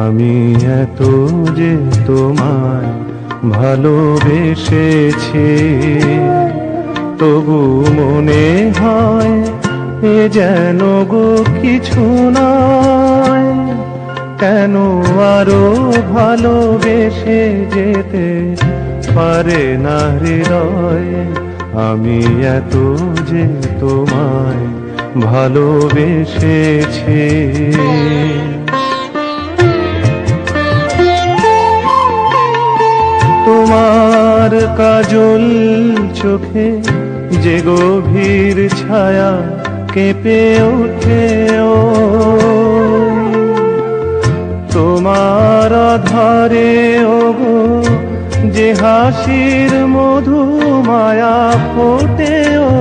আমি এত যে তোমায় ভালোবেসেছি, তবু মনে হয় এ যেন গো কিছু নয়। কেন আরো ভালোবেসে যেতে পারে না হৃদয়? আমি এত যে তোমায় ভালোবেসেছি। তোমার কাজল চোখে যে গভীর ছায়া কেঁপে ওঠে, ও তোমার আধারে ওগো যে হাসির মধু মায়া ফোটে, ও